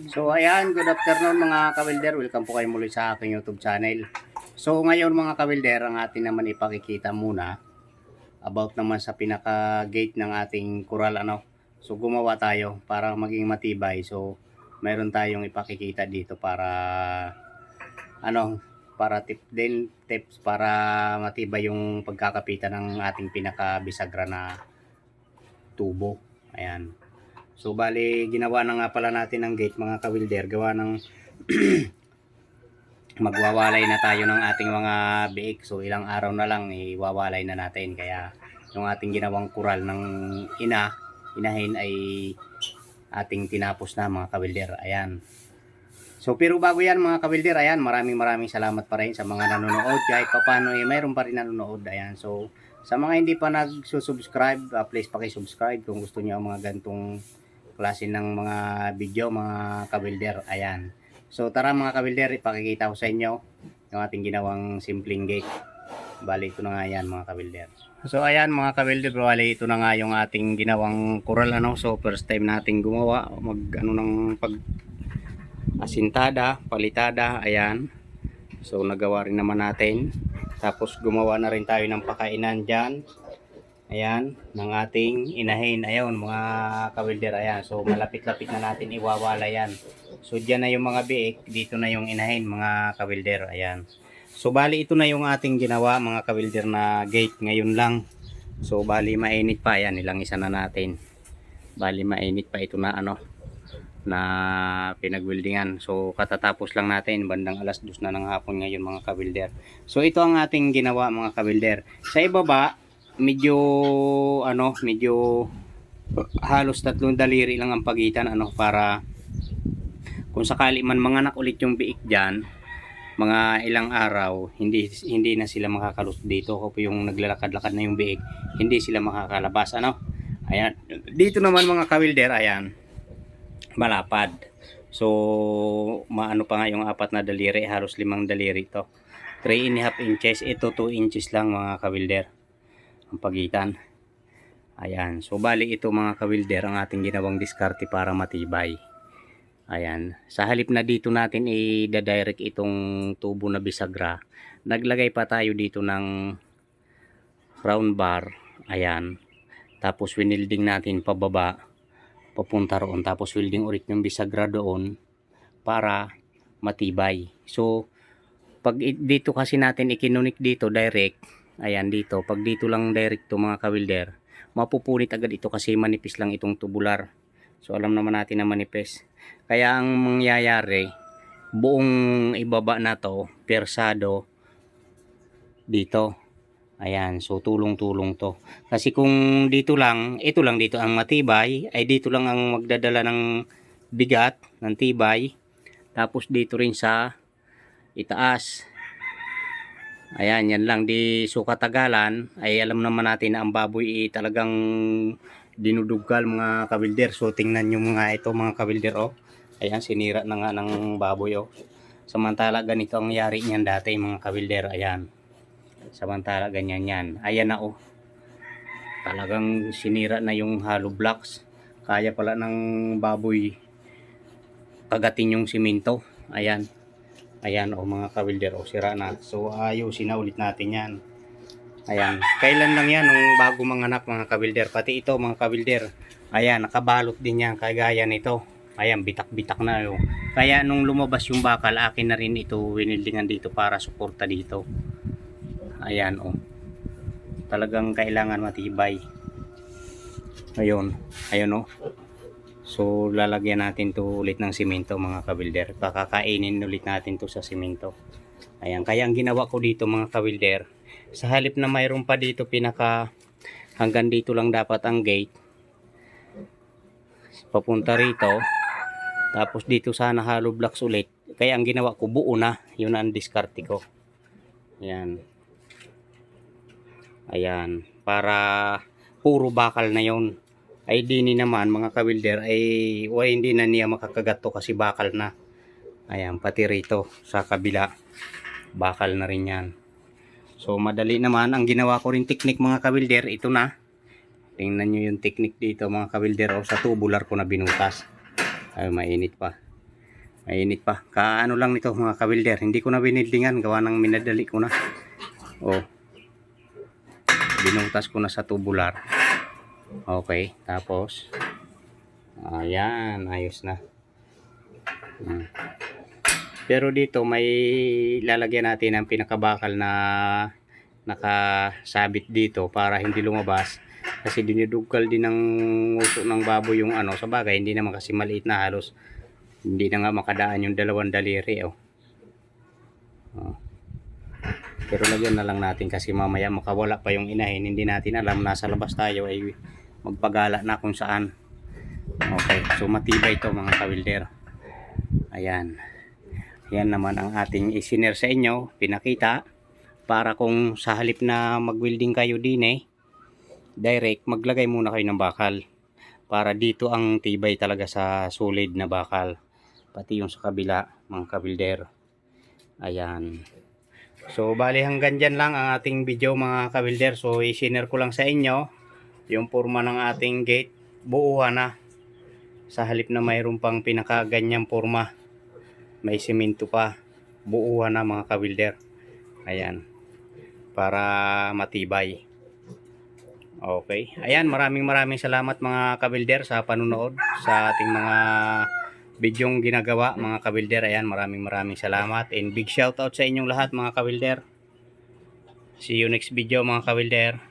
So ayan, good afternoon mga kawilder. Welcome po kayo muli sa aking YouTube channel. So ngayon mga kawilder, ang atin naman ipakikita muna about naman sa pinaka gate ng ating kural ano. So gumawa tayo para maging matibay. So mayroon tayong ipakikita dito para ano, para tips para matibay yung pagkakapitan ng ating pinaka bisagra na tubo. Ayan. So bali ginawa na nga pala natin ng gate mga kawilder, gawa ng magwawalay na tayo ng ating mga biik. So ilang araw na lang iwawalay na natin. Kaya yung ating ginawang kural ng inahin ay ating tinapos na mga kawilder. Ayan. So pero bago yan mga kawilder, ayan, maraming salamat pa rin sa mga nanonood. Kahit paano mayroon pa rin nanonood. Ayan. So sa mga hindi pa nag-subscribe, please paki-subscribe kung gusto niyo ang mga gantong klase ng mga video mga kawilder. Ayan. So tara mga kawilder, ipakikita ko sa inyo yung ating ginawang simpleng gate. Bali ito na nga yan mga kawilder. So ayan mga kawilder, bali ito na nga yung ating ginawang kural ano. So first time nating gumawa, ng pag asintada, palitada, ayan. So nagawa rin naman natin. Tapos gumawa na rin tayo ng pakainan dyan. Ayan, ng ating inahin. Ayun, mga kawilder, ayan. So, malapit-lapit na natin iwawala yan. So, dyan na yung mga biik. Dito na yung inahin, mga kawilder. Ayan. So, bali ito na yung ating ginawa, mga kawilder, na gate ngayon lang. So, bali mainit pa. Ayan, ilang isa na natin. Bali mainit pa ito na na pinagwildingan. So, katatapos lang natin. Bandang alas 2 na ng hapon ngayon, mga kawilder. So, ito ang ating ginawa, mga kawilder. Sa ibaba, medyo halos 3 daliri lang ang pagitan para kung sakali man manganak ulit yung biik diyan, mga ilang araw hindi na sila makakalusot dito. Kung yung naglalakad-lakad na yung biik, hindi sila makakalabas Ayan, dito naman mga kawilder, ayan, malapad. So maano pa nga yung 4 na daliri, halos 5 daliri to. 3.5 inches, ito 2 inches lang mga kawilder ang pagitan. Ayan, so bali ito mga kawilder ang ating ginawang diskarte para matibay. Ayan, sa halip na dito natin i-direct itong tubo na bisagra, naglagay pa tayo dito ng round bar. Ayan, tapos winilding natin pababa papunta roon, tapos welding ulit yung bisagra doon para matibay. So pag dito kasi natin ikinunik dito direct, ayan dito, pag dito lang direct to mga kawilder, mapupunit agad ito kasi manipis lang itong tubular. So alam naman natin na manipis. Kaya ang mangyayari, buong ibaba na to, persado dito. Ayan, so tulong-tulong to. Kasi kung dito lang, ito lang dito ang matibay, ay dito lang ang magdadala ng bigat, ng tibay. Tapos dito rin sa itaas. Ayan, yan lang. Di so katagalan ay alam naman natin na ang baboy talagang dinuduggal mga kawilder. So tingnan nyo mga ito mga kawilder Ayan, sinira na nga ng baboy Samantala ganito ang yari niyan dati mga kawilder. Ayan. Samantala ganyan yan. Ayan na Talagang sinira na yung hollow blocks. Kaya pala ng baboy kagatin yung simento. Ayan. Ayan mga kawilder sira na. So ayusin na ulit natin yan. Ayan, kailan lang yan nung bago manganak mga kawilder. Pati ito mga kawilder, ayan, nakabalot din yan kagaya nito. Ayan, bitak-bitak na Kaya nung lumabas yung bakal, akin na rin ito winildingan dito para suporta dito. Ayan talagang kailangan matibay. Ayun So lalagyan natin to ulit ng simento mga kawilder. Pakakainin ulit natin to sa simento. Ayan, kaya ang ginawa ko dito mga kawilder, sa halip na mayroon pa dito hanggang dito lang dapat ang gate, papunta rito, tapos dito sana hollow blocks ulit. Kaya ang ginawa ko buo na, yun ang diskarte ko. Ayan, para puro bakal na yun. Ay dini naman mga kawilder ay hindi na niya makakagato kasi bakal na. Ayan, pati rito sa kabila bakal na rin yan. So madali naman. Ang ginawa ko rin technique mga kawilder, ito na. Tingnan nyo yung technique dito mga kawilder sa tubular ko na binutas. Ay, mainit pa. Mainit pa. Kaano lang nito mga kawilder. Hindi ko na binildingan. Gawa ng minadali ko na. Oh. Binutas ko na sa tubular. Okay. Tapos. Ayan. Ayos na. Pero dito may lalagyan natin ang pinakabakal na nakasabit dito para hindi lumabas. Kasi dinidugkal din ng uso ng baboy yung ano. Sa bagay, hindi naman kasi maliit na, halos hindi na nga makadaan yung dalawang daliri. Oh. Pero lagyan na lang natin kasi mamaya makawala pa yung inahin. Hindi natin alam, nasa labas tayo ay magpagala na kung saan. Okay, so matibay ito mga kawilder. Ayan. Yan naman ang ating isinare sa inyo, pinakita. Para kung sa halip na mag-welding kayo din direct maglagay muna kayo ng bakal. Para dito ang tibay talaga sa solid na bakal. Pati yung sa kabila mga kawilder. Ayan. So bali hanggang dyan lang ang ating video mga kawilder. So isinare ko lang sa inyo yung forma ng ating gate. Buuhan na. Sa halip na mayroon pang pinakaganyang forma. May semento pa. Buuhan na mga kawilder. Ayan. Para matibay. Okay. Ayan, maraming salamat mga kawilder sa panunood sa ating mga bidyong ginagawa mga kawilder. Ayan, maraming salamat and big shout out sa inyong lahat mga kawilder. See you next video mga kawilder.